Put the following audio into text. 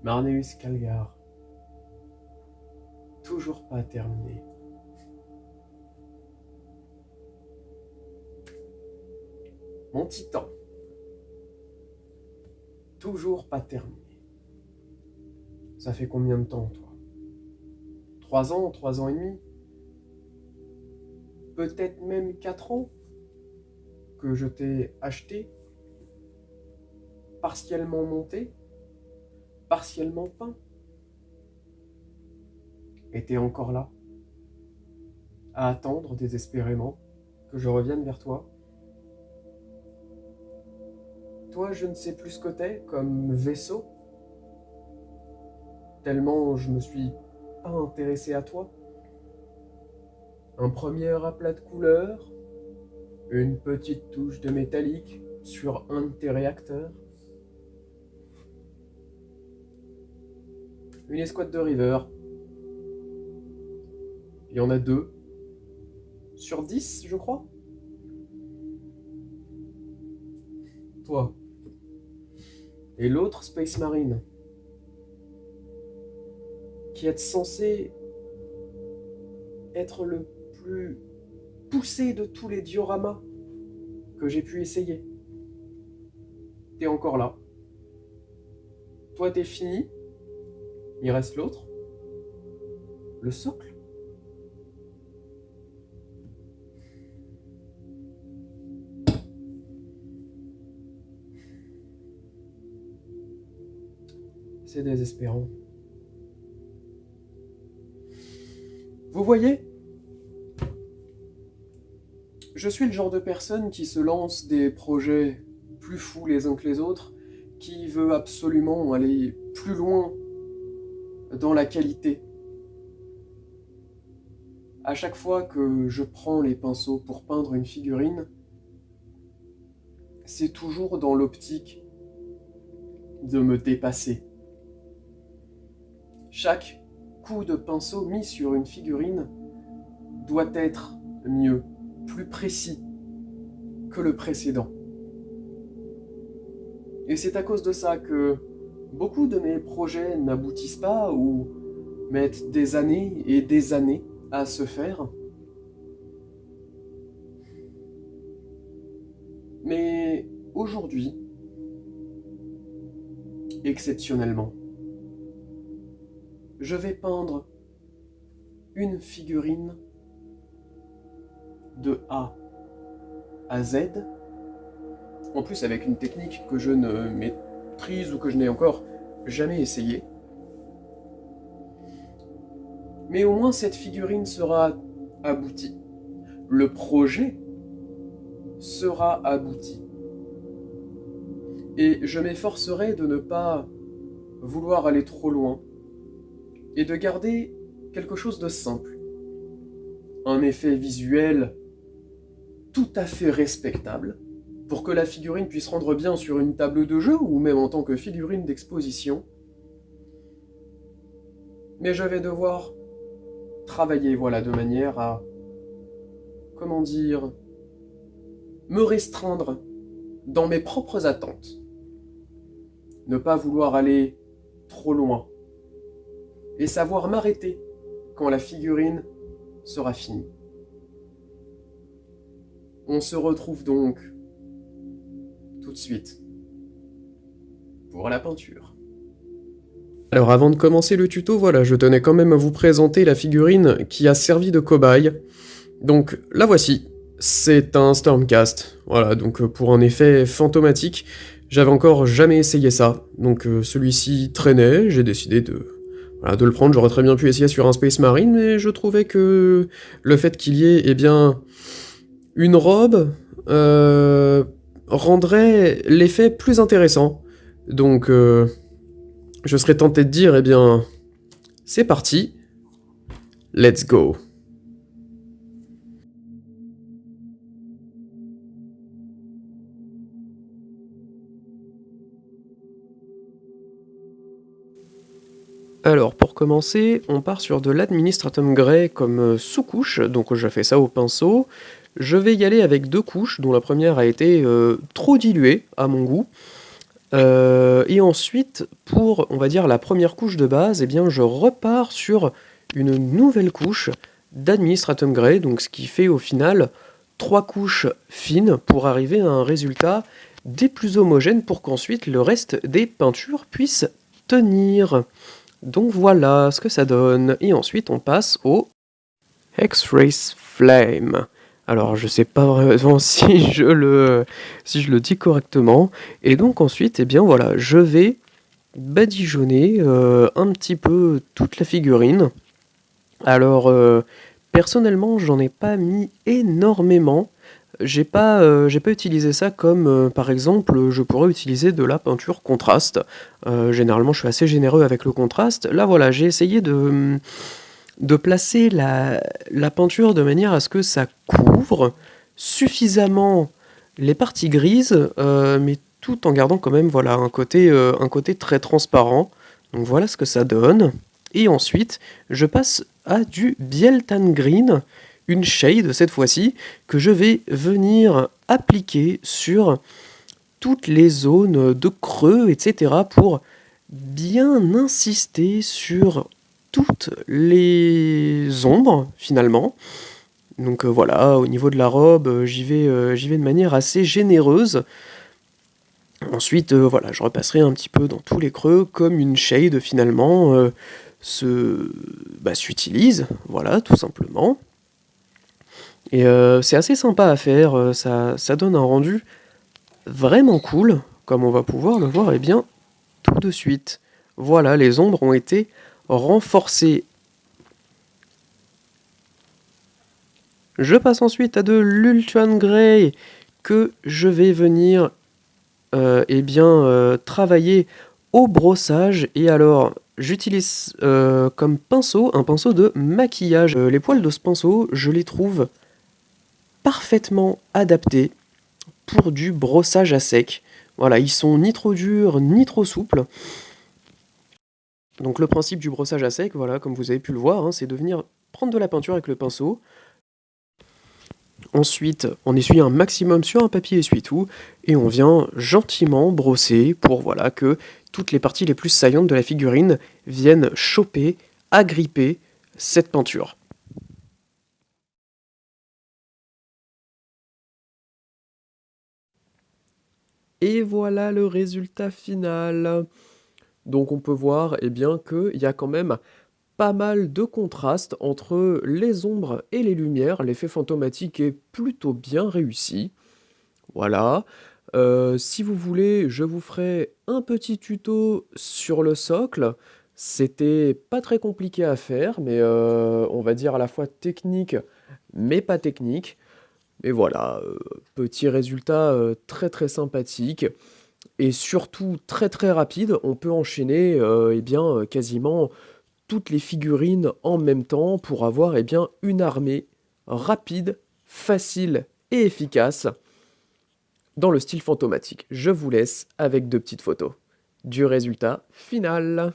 Marneus Calgar. Toujours pas terminé. Mon titan. Toujours pas terminé. Ça fait combien de temps, toi? 3 ans, 3 ans et demi? Peut-être même 4 ans que je t'ai acheté, partiellement monté, partiellement peint. Et t'es encore là, à attendre désespérément que je revienne vers toi. Toi, je ne sais plus ce que t'es comme vaisseau, tellement je me suis pas intéressé à toi. Un premier aplat de couleur, une petite touche de métallique sur un de tes réacteurs, une escouade de River. Il y en a 2 sur 10, je crois. Toi. Et l'autre, Space Marine, qui est censé être le plus poussé de tous les dioramas que j'ai pu essayer. T'es encore là. Toi, t'es fini. Il reste l'autre. Le socle. C'est désespérant. Vous voyez, je suis le genre de personne qui se lance des projets plus fous les uns que les autres, qui veut absolument aller plus loin dans la qualité. À chaque fois que je prends les pinceaux pour peindre une figurine, c'est toujours dans l'optique de me dépasser. Chaque coup de pinceau mis sur une figurine doit être mieux, plus précis que le précédent. Et c'est à cause de ça que beaucoup de mes projets n'aboutissent pas ou mettent des années et des années à se faire. Mais aujourd'hui, exceptionnellement, je vais peindre une figurine de A à Z, en plus avec une technique que je ne maîtrise ou que je n'ai encore jamais essayé. Mais au moins cette figurine sera aboutie. Le projet sera abouti. Et je m'efforcerai de ne pas vouloir aller trop loin et de garder quelque chose de simple. Un effet visuel tout à fait respectable pour que la figurine puisse rendre bien sur une table de jeu ou même en tant que figurine d'exposition. Mais je vais devoir travailler, voilà, de manière à, comment dire, me restreindre dans mes propres attentes. Ne pas vouloir aller trop loin. Et savoir m'arrêter quand la figurine sera finie. On se retrouve donc tout de suite pour la peinture. Alors avant de commencer le tuto, voilà, je tenais quand même à vous présenter la figurine qui a servi de cobaye. Donc la voici, c'est un Stormcast, voilà, donc pour un effet fantomatique, j'avais encore jamais essayé ça, donc celui-ci traînait, j'ai décidé voilà, de le prendre. J'aurais très bien pu essayer sur un Space Marine, mais je trouvais que le fait qu'il y ait, eh bien, une robe rendrait l'effet plus intéressant. Donc je serais tenté de dire, eh bien, c'est parti, let's go. Alors, pour commencer, on part sur de l'Administratum Grey comme sous-couche, donc je fais ça au pinceau. Je vais y aller avec 2 couches, dont la première a été trop diluée, à mon goût. Et ensuite, pour, on va dire, la première couche de base, eh bien, je repars sur une nouvelle couche d'Administratum Grey, donc ce qui fait au final 3 couches fines pour arriver à un résultat des plus homogènes pour qu'ensuite le reste des peintures puisse tenir. Donc voilà ce que ça donne. Et ensuite, on passe au X-Rays Flame. Alors, je sais pas vraiment si je le dis correctement. Et donc ensuite, eh bien voilà, je vais badigeonner un petit peu toute la figurine. Alors, personnellement, j'en ai pas mis énormément. J'ai pas utilisé ça comme, par exemple, je pourrais utiliser de la peinture contraste. Généralement, je suis assez généreux avec le contraste. Là, voilà, j'ai essayé de placer la peinture de manière à ce que ça couvre suffisamment les parties grises, mais tout en gardant quand même voilà, un côté très transparent. Donc voilà ce que ça donne. Et ensuite, je passe à du Biel Tan Green, une shade cette fois-ci, que je vais venir appliquer sur toutes les zones de creux, etc. pour bien insister sur toutes les ombres finalement. Donc voilà, au niveau de la robe, j'y vais de manière assez généreuse. Ensuite, voilà, je repasserai un petit peu dans tous les creux, comme une shade finalement s'utilise, voilà, tout simplement. Et c'est assez sympa à faire, ça donne un rendu vraiment cool, comme on va pouvoir le voir eh bien, tout de suite. Voilà, les ombres ont été renforcées. Je passe ensuite à de l'Ultron Grey que je vais venir travailler au brossage. Et alors, j'utilise comme pinceau un pinceau de maquillage. Les poils de ce pinceau, je les trouve parfaitement adaptés pour du brossage à sec. Voilà, ils sont ni trop durs ni trop souples. Donc le principe du brossage à sec, voilà, comme vous avez pu le voir, hein, c'est de venir prendre de la peinture avec le pinceau. Ensuite, on essuie un maximum sur un papier essuie-tout et on vient gentiment brosser pour voilà, que toutes les parties les plus saillantes de la figurine viennent choper, agripper cette peinture. Et voilà le résultat final. Donc on peut voir eh bien, qu'il y a quand même pas mal de contraste entre les ombres et les lumières. L'effet fantomatique est plutôt bien réussi. Voilà. Si vous voulez, je vous ferai un petit tuto sur le socle. C'était pas très compliqué à faire, mais on va dire à la fois technique, mais pas technique. Mais voilà, petit résultat très très sympathique et surtout très très rapide. On peut enchaîner quasiment toutes les figurines en même temps pour avoir une armée rapide, facile et efficace dans le style fantomatique. Je vous laisse avec 2 petites photos du résultat final.